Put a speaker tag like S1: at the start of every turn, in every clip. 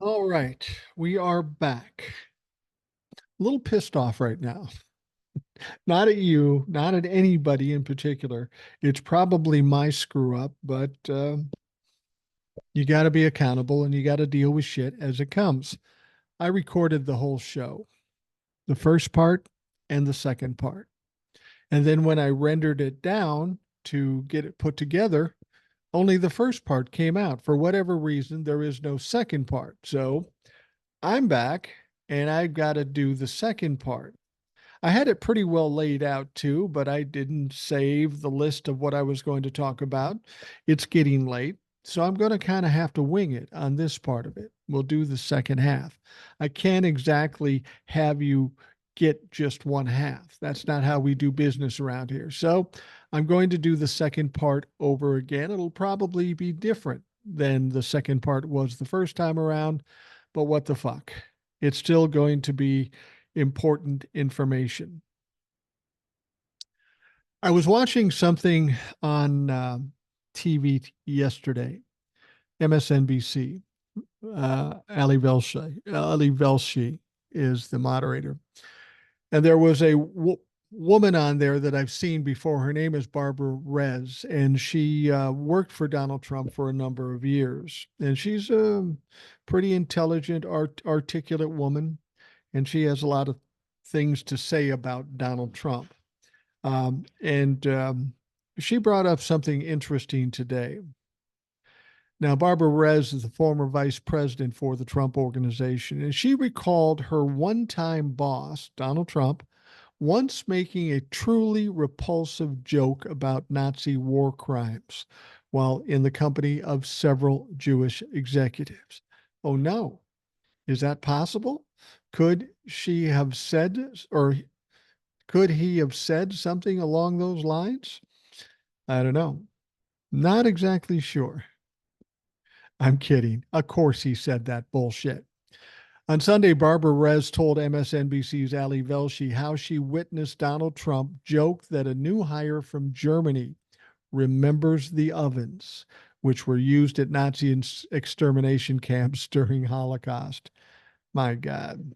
S1: All right, we are back. A little pissed off right now. Not at you, not at anybody in particular. It's probably my screw up, but you got to be accountable and you got to deal with shit as it comes. I recorded the whole show, the first part and the second part. And then when I rendered it down to get it put together, only the first part came out. For whatever reason, there is no second part. So I'm back and I've got to do the second part. I had it pretty well laid out too, but I didn't save the list of what I was going to talk about. It's getting late, so I'm going to kind of have to wing it on this part of it. We'll do the second half. I can't exactly have you get just one half. That's not how we do business around here. So I'm going to do the second part over again. It'll probably be different than the second part was the first time around, but what the fuck? It's still going to be important information. I was watching something on TV yesterday, MSNBC. Ali Velshi is the moderator. And there was a woman on there that I've seen before. Her name is Barbara Rez, and she worked for Donald Trump for a number of years. And she's a pretty intelligent, articulate woman, and she has a lot of things to say about Donald Trump. And she brought up something interesting today. Now, Barbara Rez is the former vice president for the Trump organization, and she recalled her one time boss, Donald Trump, once making a truly repulsive joke about Nazi war crimes while in the company of several Jewish executives. Oh no, is that possible? Could she have said, or could he have said something along those lines? I don't know. Not exactly sure. I'm kidding. Of course he said that bullshit. On Sunday, Barbara Rez told MSNBC's Ali Velshi how she witnessed Donald Trump joke that a new hire from Germany remembers the ovens, which were used at Nazi extermination camps during Holocaust. My God.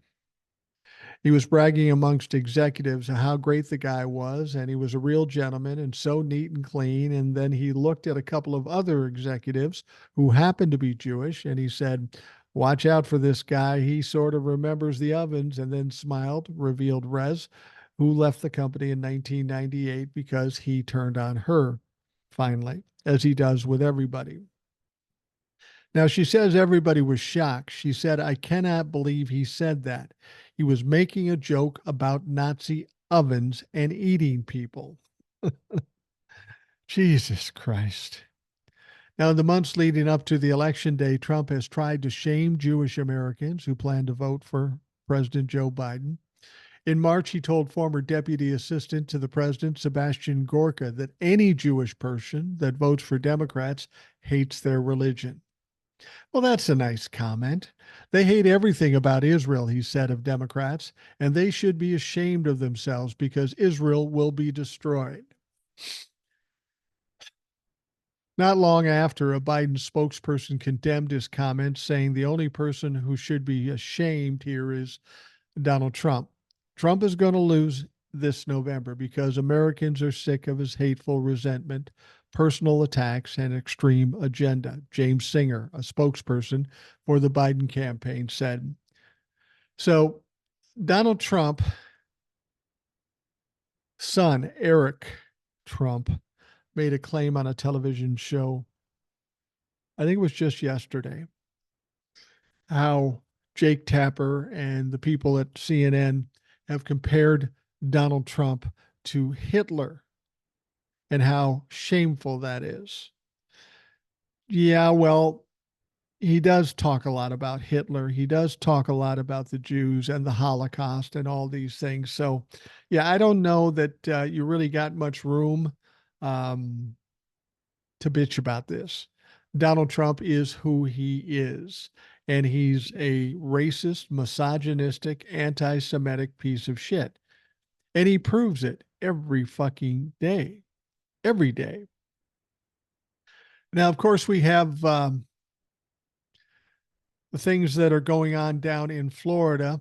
S1: He was bragging amongst executives how great the guy was, and he was a real gentleman and so neat and clean. And then he looked at a couple of other executives who happened to be Jewish, and he said, "Watch out for this guy. He sort of remembers the ovens," and then smiled, revealed Rez, who left the company in 1998 because he turned on her, finally, as he does with everybody. Now, she says everybody was shocked. She said, "I cannot believe he said that. He was making a joke about Nazi ovens and eating people." Jesus Christ. Now, in the months leading up to the election day, Trump has tried to shame Jewish Americans who plan to vote for President Joe Biden. In March, he told former deputy assistant to the president, Sebastian Gorka, that any Jewish person that votes for Democrats hates their religion. Well, that's a nice comment. They hate everything about Israel, he said of Democrats, and they should be ashamed of themselves because Israel will be destroyed. Not long after, a Biden spokesperson condemned his comments, saying the only person who should be ashamed here is Donald Trump. Trump is going to lose this November because Americans are sick of his hateful resentment, personal attacks, and extreme agenda. James Singer, a spokesperson for the Biden campaign, said. So, Donald Trump, son Eric Trump, made a claim on a television show, I think it was just yesterday, how Jake Tapper and the people at CNN have compared Donald Trump to Hitler and how shameful that is. Yeah, well, he does talk a lot about Hitler. He does talk a lot about the Jews and the Holocaust and all these things. So, yeah, I don't know that you really got much room um, to bitch about this. Donald Trump is who he is, and he's a racist, misogynistic, anti Semitic piece of shit. And he proves it every fucking day, every day. Now, of course, we have the things that are going on down in Florida,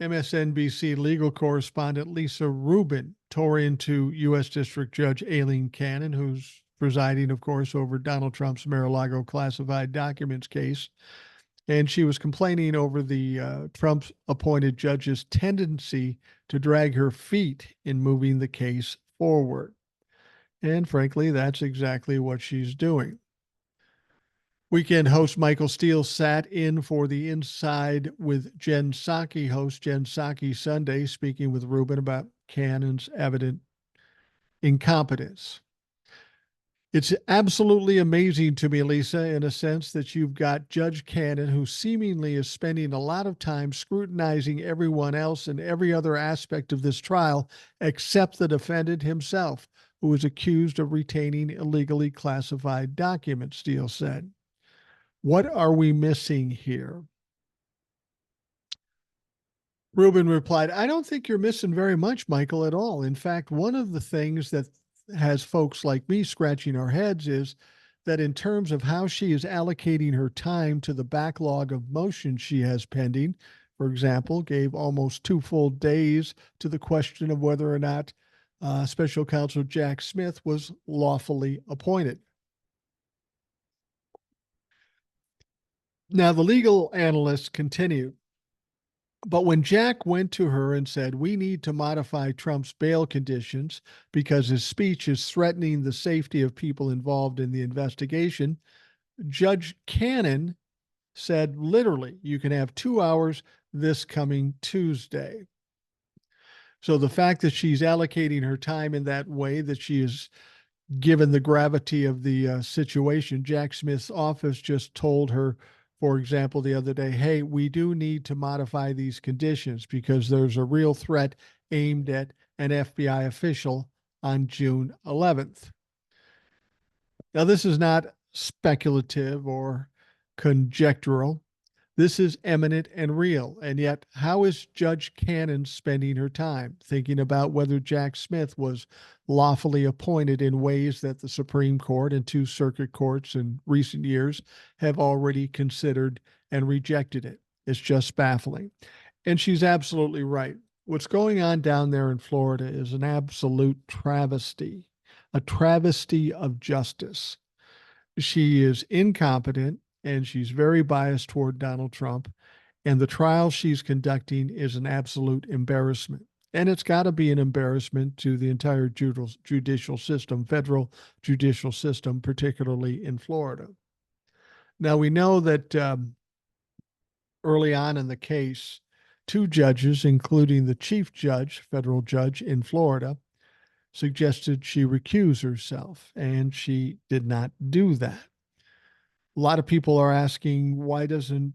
S1: MSNBC legal correspondent Lisa Rubin tore into U.S. District Judge Aileen Cannon, who's presiding, of course, over Donald Trump's Mar-a-Lago classified documents case. And she was complaining over the Trump appointed judge's tendency to drag her feet in moving the case forward. And frankly, that's exactly what she's doing. Weekend host Michael Steele sat in for the Inside with Jen Psaki host Jen Psaki Sunday, speaking with Rubin about Cannon's evident incompetence. It's absolutely amazing to me, Lisa, in a sense that you've got Judge Cannon, who seemingly is spending a lot of time scrutinizing everyone else and every other aspect of this trial except the defendant himself, who is accused of retaining illegally classified documents, Steele said. What are we missing here? Rubin replied, I don't think you're missing very much, Michael, at all. In fact, one of the things that has folks like me scratching our heads is that in terms of how she is allocating her time to the backlog of motions she has pending, for example, gave almost 2 full days to the question of whether or not Special Counsel Jack Smith was lawfully appointed. Now, the legal analysts continued. But when Jack went to her and said, we need to modify Trump's bail conditions because his speech is threatening the safety of people involved in the investigation, Judge Cannon said, literally, you can have 2 hours this coming Tuesday. So the fact that she's allocating her time in that way, that she is given the gravity of the situation, Jack Smith's office just told her, for example, the other day, hey, we do need to modify these conditions because there's a real threat aimed at an FBI official on June 11th. Now, this is not speculative or conjectural. This is eminent and real. And yet, how is Judge Cannon spending her time? Thinking about whether Jack Smith was lawfully appointed in ways that the Supreme Court and 2 circuit courts in recent years have already considered and rejected it. It's just baffling. And she's absolutely right. What's going on down there in Florida is an absolute travesty, a travesty of justice. She is incompetent and she's very biased toward Donald Trump. And the trial she's conducting is an absolute embarrassment. And it's got to be an embarrassment to the entire judicial system, federal judicial system, particularly in Florida. Now, we know that early on in the case, 2 judges, including the chief judge, federal judge in Florida, suggested she recuse herself, and she did not do that. A lot of people are asking, why doesn't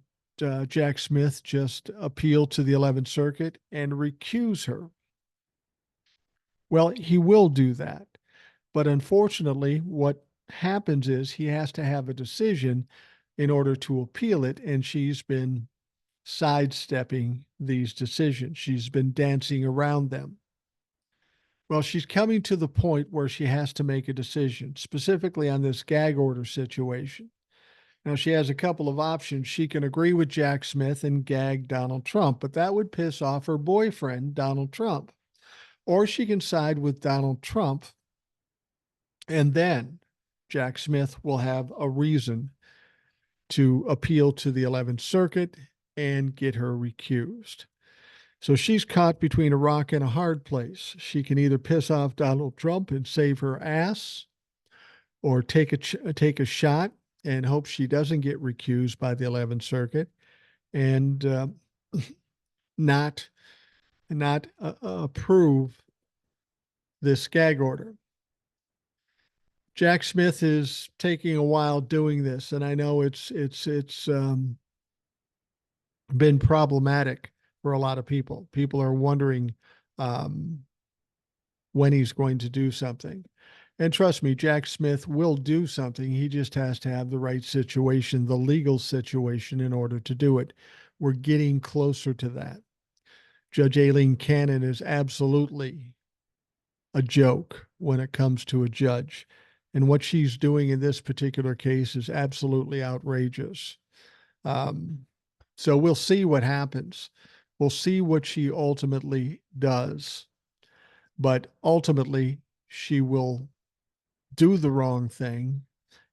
S1: Jack Smith just appeal to the 11th Circuit and recuse her? Well, he will do that. But unfortunately, what happens is he has to have a decision in order to appeal it, and she's been sidestepping these decisions. She's been dancing around them. Well, she's coming to the point where she has to make a decision, specifically on this gag order situation. Now, she has a couple of options. She can agree with Jack Smith and gag Donald Trump, but that would piss off her boyfriend, Donald Trump. Or she can side with Donald Trump, and then Jack Smith will have a reason to appeal to the 11th Circuit and get her recused. So she's caught between a rock and a hard place. She can either piss off Donald Trump and save her ass, or take a shot and hope she doesn't get recused by the 11th Circuit and not approve this gag order. Jack Smith is taking a while doing this, and I know it's been problematic for a lot of people. People are wondering when he's going to do something. And trust me, Jack Smith will do something. He just has to have the right situation, the legal situation, in order to do it. We're getting closer to that. Judge Aileen Cannon is absolutely a joke when it comes to a judge. And what she's doing in this particular case is absolutely outrageous. So we'll see what happens. We'll see what she ultimately does. But ultimately, she will do the wrong thing,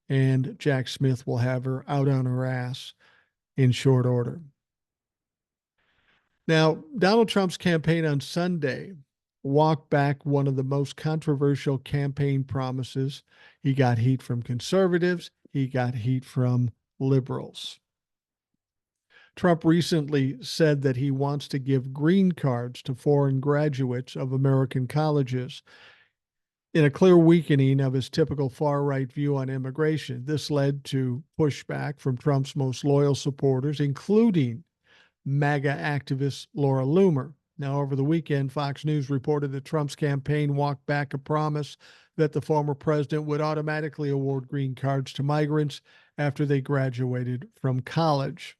S1: and Jack Smith will have her out on her ass in short order. Now, Donald Trump's campaign on Sunday walked back one of the most controversial campaign promises. He got heat from conservatives, he got heat from liberals. Trump recently said that he wants to give green cards to foreign graduates of American colleges in a clear weakening of his typical far right view on immigration. This led to pushback from Trump's most loyal supporters, including MAGA activist Laura Loomer. Now, over the weekend, Fox News reported that Trump's campaign walked back a promise that the former president would automatically award green cards to migrants after they graduated from college.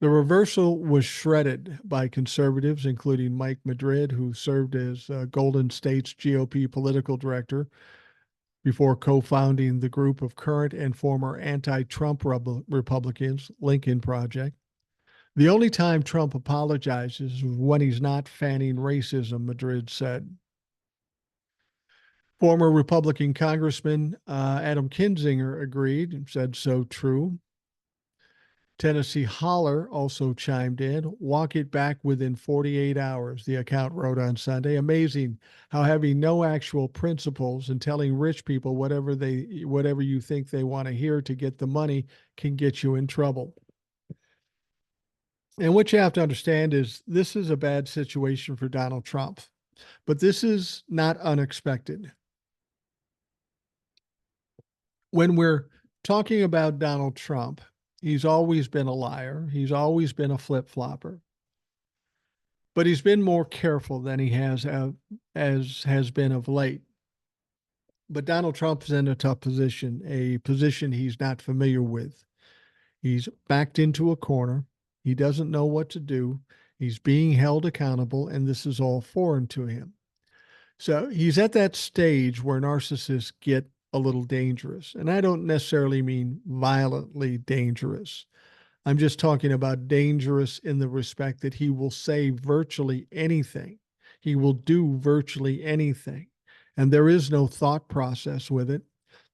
S1: The reversal was shredded by conservatives, including Mike Madrid, who served as Golden State's GOP political director before co-founding the group of current and former anti-Trump Republicans, Lincoln Project. The only time Trump apologizes is when he's not fanning racism, Madrid said. Former Republican Congressman Adam Kinzinger agreed and said so true. Tennessee Holler also chimed in. Walk it back within 48 hours, the account wrote on Sunday. Amazing how having no actual principles and telling rich people whatever you think they want to hear to get the money can get you in trouble. And what you have to understand is this is a bad situation for Donald Trump, but this is not unexpected. When we're talking about Donald Trump, he's always been a liar. He's always been a flip-flopper. But he's been more careful than he has been of late. But Donald Trump is in a tough position, a position he's not familiar with. He's backed into a corner. He doesn't know what to do. He's being held accountable, and this is all foreign to him. So he's at that stage where narcissists get a little dangerous. And I don't necessarily mean violently dangerous. I'm just talking about dangerous in the respect that he will say virtually anything. He will do virtually anything. And there is no thought process with it.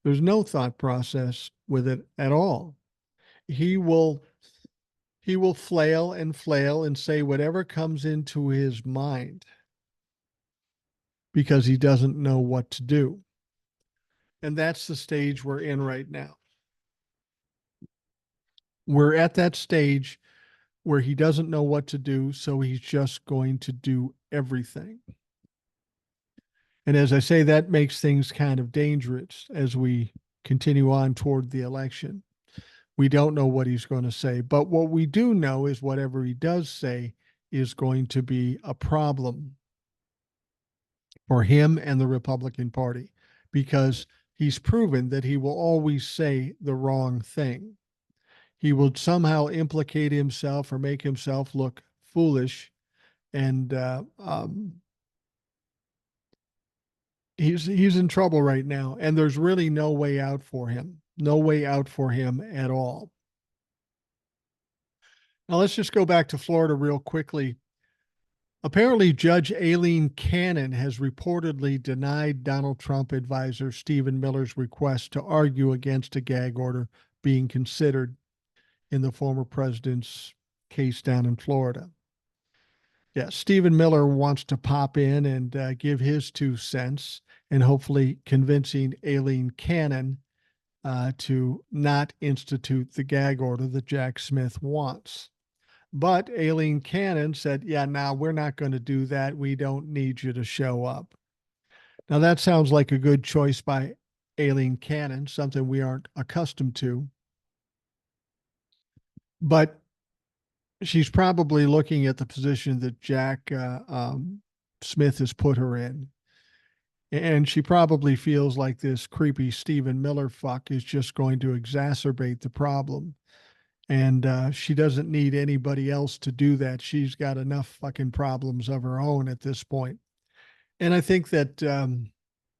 S1: There's no thought process with it at all. He will flail and say whatever comes into his mind because he doesn't know what to do. And that's the stage we're in right now. We're at that stage where he doesn't know what to do, so he's just going to do everything. And as I say, that makes things kind of dangerous as we continue on toward the election. We don't know what he's going to say, but what we do know is whatever he does say is going to be a problem for him and the Republican Party, because he's proven that he will always say the wrong thing. He will somehow implicate himself or make himself look foolish, and he's in trouble right now. And there's really no way out for him. No way out for him at all. Now let's just go back to Florida real quickly. Apparently, Judge Aileen Cannon has reportedly denied Donald Trump advisor Stephen Miller's request to argue against a gag order being considered in the former president's case down in Florida. Yeah, Stephen Miller wants to pop in and give his 2 cents and hopefully convincing Aileen Cannon to not institute the gag order that Jack Smith wants. But Aileen Cannon said, yeah, now we're not going to do that. We don't need you to show up. Now, that sounds like a good choice by Aileen Cannon, something we aren't accustomed to. But she's probably looking at the position that Jack Smith has put her in. And she probably feels like this creepy Stephen Miller fuck is just going to exacerbate the problem. And she doesn't need anybody else to do that. She's got enough fucking problems of her own at this point. And I think that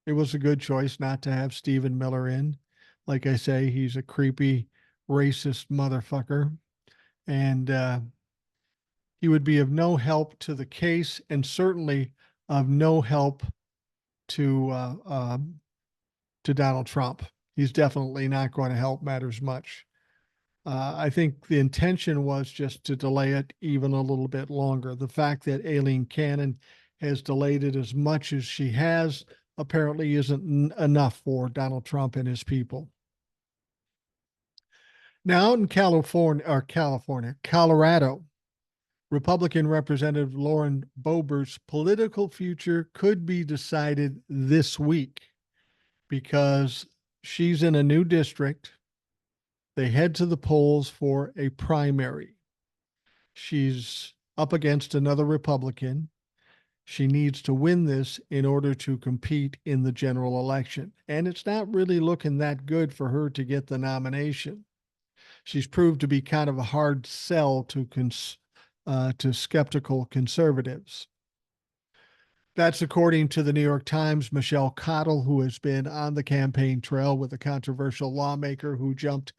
S1: it was a good choice not to have Stephen Miller in. Like I say, he's a creepy racist motherfucker. And he would be of no help to the case and certainly of no help to Donald Trump. He's definitely not going to help matters much. I think the intention was just to delay it even a little bit longer. The fact that Aileen Cannon has delayed it as much as she has apparently isn't enough for Donald Trump and his people. Now, out in Colorado, Republican Representative Lauren Boebert's political future could be decided this week because she's in a new district. They head to the polls for a primary. She's up against another Republican. She needs to win this in order to compete in the general election. And it's not really looking that good for her to get the nomination. She's proved to be kind of a hard sell to skeptical conservatives. That's according to the New York Times. Michelle Cottle, who has been on the campaign trail with a controversial lawmaker who jumped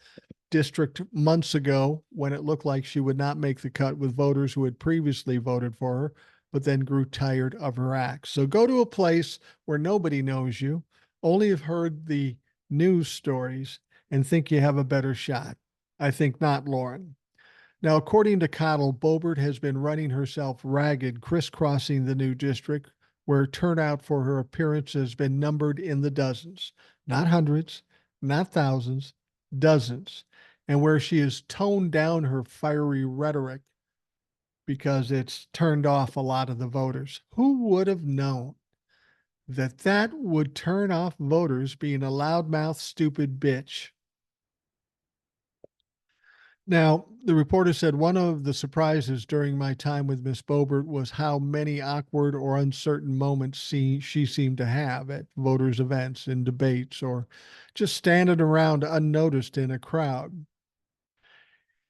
S1: district months ago when it looked like she would not make the cut with voters who had previously voted for her, but then grew tired of her acts. So go to a place where nobody knows you, only have heard the news stories, and think you have a better shot. I think not, Lauren. Now, according to Cottle, Boebert has been running herself ragged, crisscrossing the new district, where turnout for her appearance has been numbered in the dozens, not hundreds, not thousands, dozens, and where she has toned down her fiery rhetoric because it's turned off a lot of the voters. Who would have known that that would turn off voters, being a loudmouth, stupid bitch? Now, the reporter said one of the surprises during my time with Miss Boebert was how many awkward or uncertain moments she seemed to have at voters' events and debates, or just standing around unnoticed in a crowd.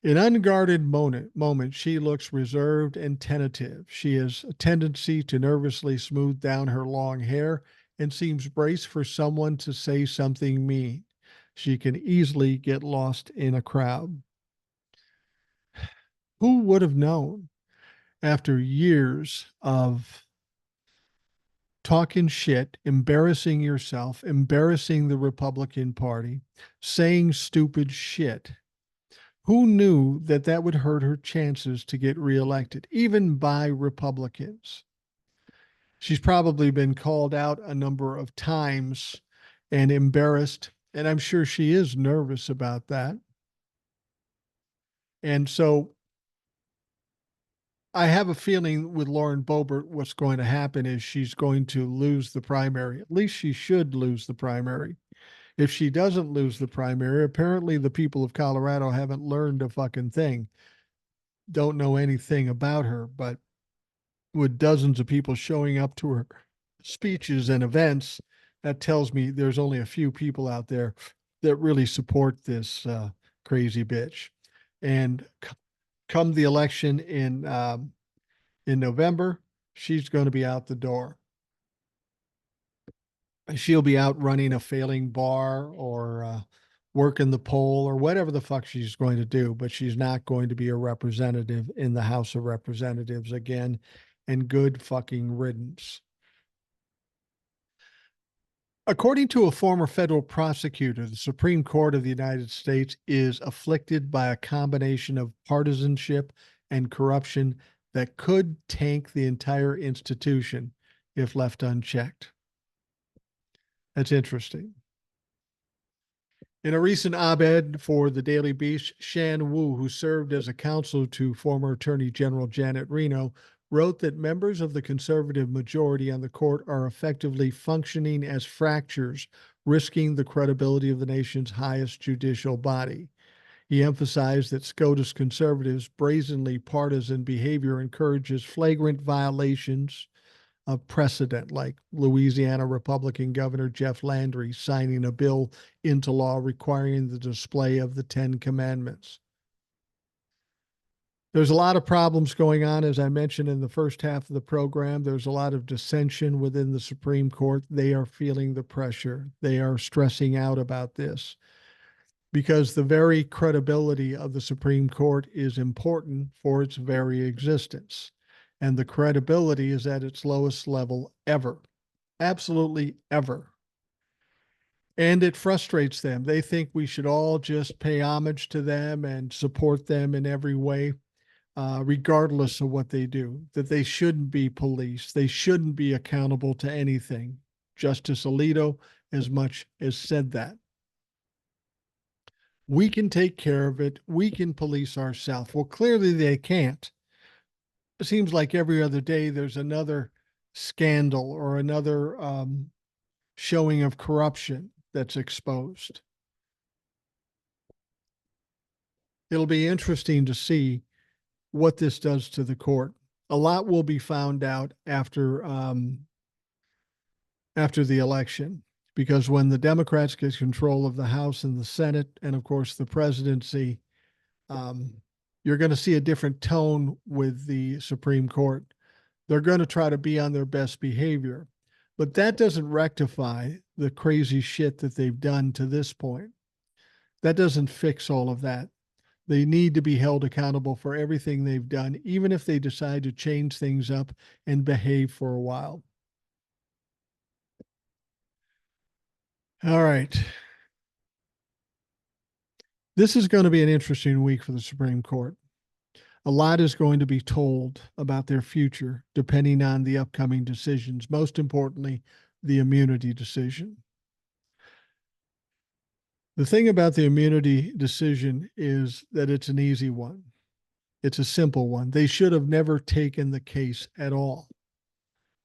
S1: In unguarded moments, she looks reserved and tentative. She has a tendency to nervously smooth down her long hair and seems braced for someone to say something mean. She can easily get lost in a crowd. Who would have known after years of talking shit, embarrassing yourself, embarrassing the Republican Party, saying stupid shit? Who knew that that would hurt her chances to get reelected, even by Republicans? She's probably been called out a number of times and embarrassed, and I'm sure she is nervous about that. And so I have a feeling with Lauren Boebert, what's going to happen is she's going to lose the primary. At least she should lose the primary. If she doesn't lose the primary, apparently the people of Colorado haven't learned a fucking thing, don't know anything about her. But with dozens of people showing up to her speeches and events, that tells me there's only a few people out there that really support this crazy bitch. And come the election in November, she's going to be out the door. She'll be out running a failing bar or working the poll or whatever the fuck she's going to do, but she's not going to be a representative in the House of Representatives again. And good fucking riddance. According to a former federal prosecutor, the Supreme Court of the United States is afflicted by a combination of partisanship and corruption that could tank the entire institution if left unchecked. That's interesting. In a recent op-ed for the Daily Beast, Shan Wu, who served as a counsel to former Attorney General Janet Reno, wrote that members of the conservative majority on the court are effectively functioning as fractures, risking the credibility of the nation's highest judicial body. He emphasized that SCOTUS conservatives' brazenly partisan behavior encourages flagrant violations of precedent, like Louisiana Republican Governor Jeff Landry signing a bill into law requiring the display of the Ten Commandments. There's a lot of problems going on, as I mentioned in the first half of the program. There's a lot of dissension within the Supreme Court. They are feeling the pressure. They are stressing out about this. because the very credibility of the Supreme Court is important for its very existence. And the credibility is at its lowest level ever, absolutely ever. And it frustrates them. They think we should all just pay homage to them and support them in every way, regardless of what they do, that they shouldn't be policed. They shouldn't be accountable to anything. Justice Alito, as much as said that. We can take care of it. We can police ourselves. Well, clearly they can't. It seems like every other day there's another scandal or another showing of corruption that's exposed. It'll be interesting to see what this does to the court. A lot will be found out after the election, because when the Democrats get control of the House and the Senate, and of course the presidency, um, you're going to see a different tone with the Supreme Court. They're going to try to be on their best behavior, but that doesn't rectify the crazy shit that they've done to this point. That doesn't fix all of that. They need to be held accountable for everything they've done, even if they decide to change things up and behave for a while. All right. This is going to be an interesting week for the Supreme Court. A lot is going to be told about their future depending on the upcoming decisions, most importantly, the immunity decision. The thing about the immunity decision is that it's an easy one. It's a simple one. They should have never taken the case at all.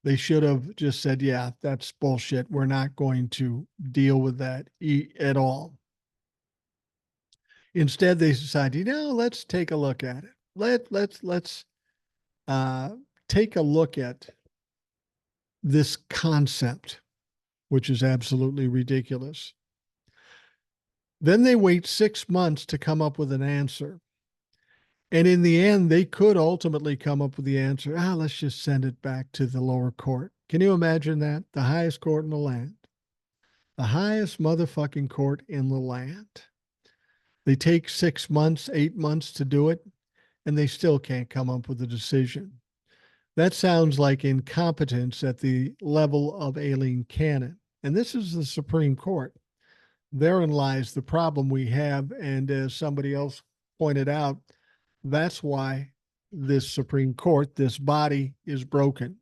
S1: They should have just said, yeah, that's bullshit. We're not going to deal with that at all. Instead, they decided, let's take a look at it. Let's uh, take a look at this concept, which is absolutely ridiculous. Then they wait 6 months to come up with an answer. And in the end, they could ultimately come up with the answer. Let's just send it back to the lower court. Can you imagine that? The highest court in the land. The highest motherfucking court in the land. They take 6 months, 8 months to do it, and they still can't come up with a decision. That sounds like incompetence at the level of Aileen Cannon. And this is the Supreme Court. Therein lies the problem we have. And as somebody else pointed out, that's why this Supreme Court, this body, is broken.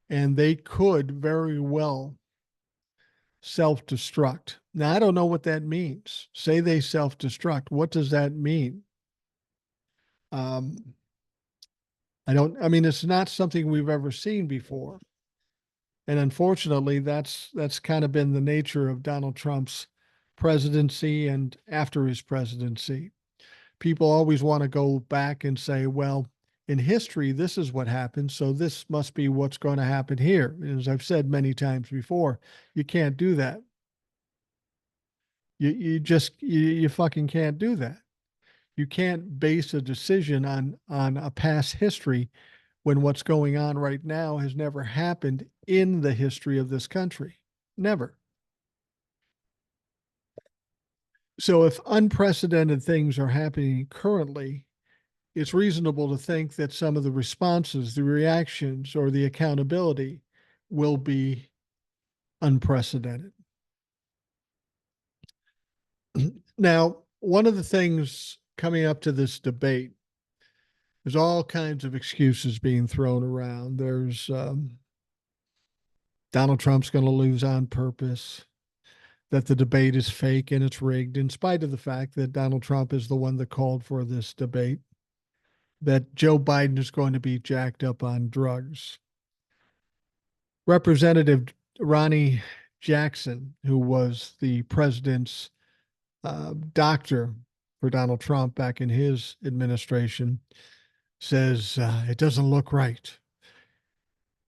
S1: And they could very well self-destruct. Now, I don't know what that means. Say they self-destruct. What does that mean? It's not something we've ever seen before. And unfortunately, that's kind of been the nature of Donald Trump's presidency and after his presidency. People always want to go back and say, well, in history, this is what happened, so this must be what's going to happen here. As I've said many times before, you can't do that. You fucking can't do that. You can't base a decision on a past history when what's going on right now has never happened in the history of this country. Never. So if unprecedented things are happening currently, it's reasonable to think that some of the responses, the reactions, or the accountability will be unprecedented. Now, one of the things coming up to this debate, there's all kinds of excuses being thrown around. There's Donald Trump's going to lose on purpose, that the debate is fake and it's rigged, in spite of the fact that Donald Trump is the one that called for this debate, that Joe Biden is going to be jacked up on drugs. Representative Ronnie Jackson, who was the president's doctor for Donald Trump back in his administration, says it doesn't look right.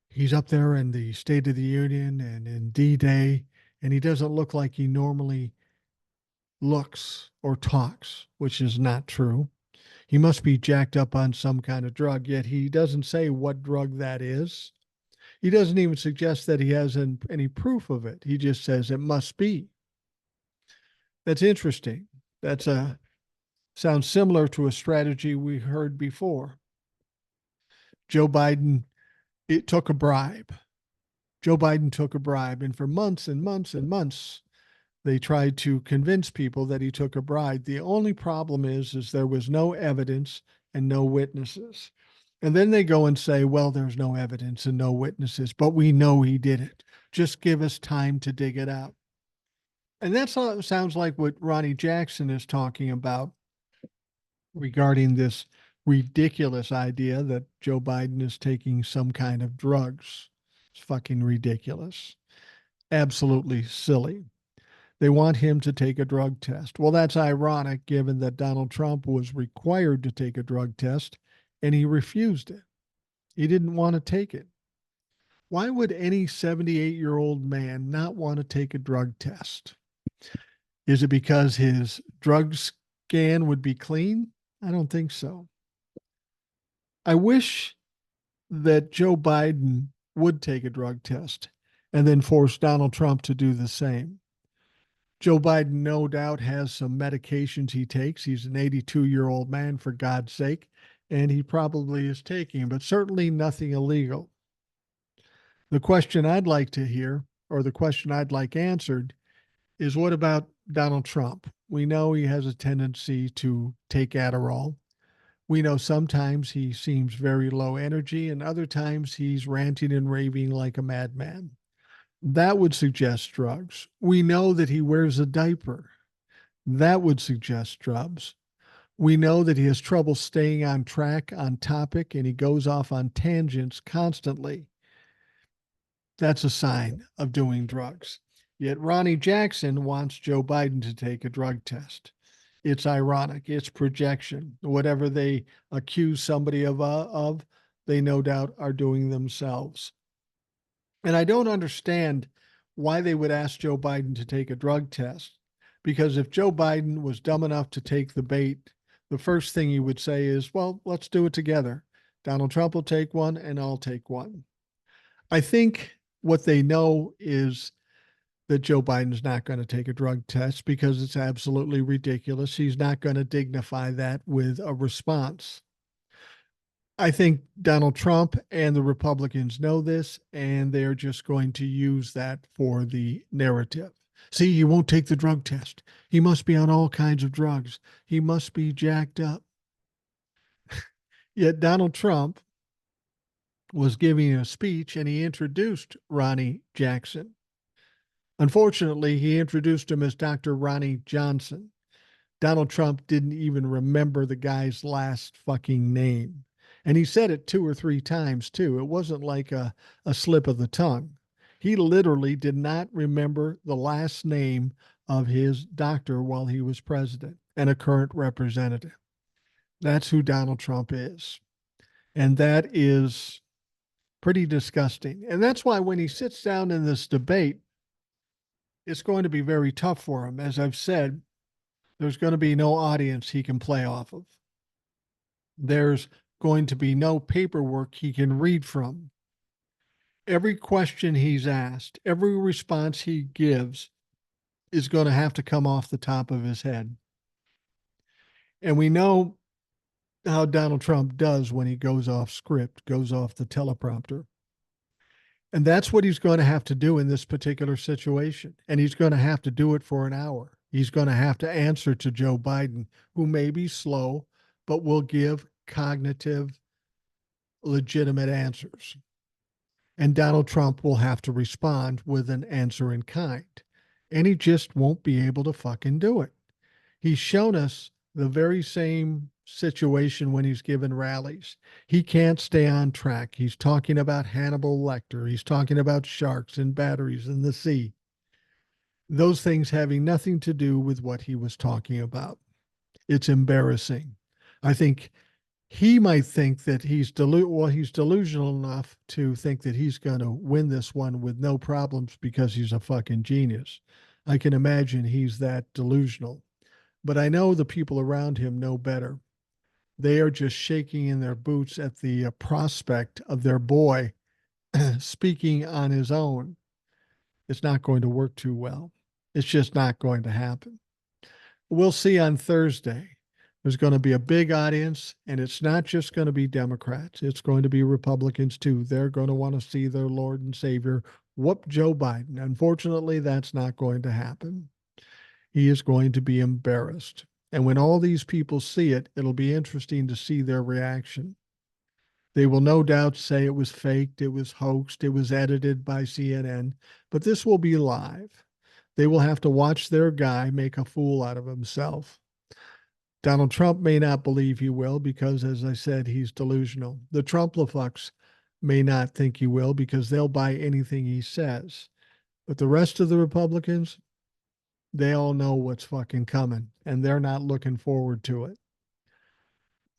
S1: He's up there in the State of the Union and in D-Day, and he doesn't look like he normally looks or talks, which is not true. He must be jacked up on some kind of drug, yet he doesn't say what drug that is. He doesn't even suggest that he has any proof of it. He just says it must be. That's interesting. That's a sounds similar to a strategy we heard before. Joe Biden it took a bribe. Joe Biden took a bribe, and for months and months and months, they tried to convince people that he took a bribe. The only problem is there was no evidence and no witnesses. And then they go and say, well, there's no evidence and no witnesses, but we know he did it. Just give us time to dig it out. And that sounds like what Ronnie Jackson is talking about regarding this ridiculous idea that Joe Biden is taking some kind of drugs. It's fucking ridiculous. Absolutely silly. They want him to take a drug test. Well, that's ironic given that Donald Trump was required to take a drug test and he refused it. He didn't want to take it. Why would any 78-year-old man not want to take a drug test? Is it because his drug scan would be clean? I don't think so. I wish that Joe Biden would take a drug test and then force Donald Trump to do the same. Joe Biden, no doubt, has some medications he takes. He's an 82-year-old man, for God's sake, and he probably is taking, but certainly nothing illegal. The question I'd like to hear, or the question I'd like answered, is what about Donald Trump? We know he has a tendency to take Adderall. We know sometimes he seems very low energy, and other times he's ranting and raving like a madman. That would suggest drugs. We know that he wears a diaper. That would suggest drugs. We know that he has trouble staying on track, on topic, and he goes off on tangents constantly. That's a sign of doing drugs. Yet Ronnie Jackson wants Joe Biden to take a drug test. It's ironic. It's projection. Whatever they accuse somebody of, they no doubt are doing themselves. And I don't understand why they would ask Joe Biden to take a drug test. Because if Joe Biden was dumb enough to take the bait, the first thing he would say is, well, let's do it together. Donald Trump will take one and I'll take one. I think what they know is that Joe Biden's not going to take a drug test because it's absolutely ridiculous. He's not going to dignify that with a response. I think Donald Trump and the Republicans know this, and they're just going to use that for the narrative. See, he won't take the drug test. He must be on all kinds of drugs. He must be jacked up. Yet Donald Trump was giving a speech and he introduced Ronnie Jackson. Unfortunately, he introduced him as Dr. Ronnie Johnson. Donald Trump didn't even remember the guy's last fucking name. And he said it 2 or 3 times too. It wasn't like a slip of the tongue. He literally did not remember the last name of his doctor while he was president and a current representative. That's who Donald Trump is. And that is pretty disgusting. And that's why when he sits down in this debate, it's going to be very tough for him. As I've said, there's going to be no audience he can play off of. There's going to be no paperwork he can read from. Every question he's asked, every response he gives is going to have to come off the top of his head. And we know how Donald Trump does when he goes off script, goes off the teleprompter. And that's what he's going to have to do in this particular situation. And he's going to have to do it for an hour. He's going to have to answer to Joe Biden, who may be slow, but will give cognitive, legitimate answers. And Donald Trump will have to respond with an answer in kind. And he just won't be able to fucking do it. He's shown us the very same situation when he's given rallies. He can't stay on track. He's talking about Hannibal Lecter. He's talking about sharks and batteries in the sea. Those things having nothing to do with what he was talking about. It's embarrassing. I think he might think that he's delusional enough to think that he's going to win this one with no problems because he's a fucking genius. I can imagine he's that delusional. But I know the people around him know better. They are just shaking in their boots at the prospect of their boy speaking on his own. It's not going to work too well. It's just not going to happen. we'll see on Thursday. There's going to be a big audience, and it's not just going to be Democrats. It's going to be Republicans too. They're going to want to see their Lord and Savior whoop Joe Biden. Unfortunately, that's not going to happen. He is going to be embarrassed. And when all these people see it, it'll be interesting to see their reaction. They will no doubt say it was faked, it was hoaxed, it was edited by CNN, but this will be live. They will have to watch their guy make a fool out of himself. Donald Trump may not believe he will because, as I said, he's delusional. The Trumplafucks may not think he will because they'll buy anything he says. But the rest of the Republicans, they all know what's fucking coming, and they're not looking forward to it.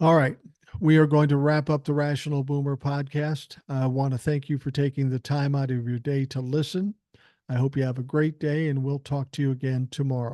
S1: All right. We are going to wrap up the Rational Boomer podcast. I want to thank you for taking the time out of your day to listen. I hope you have a great day, and we'll talk to you again tomorrow.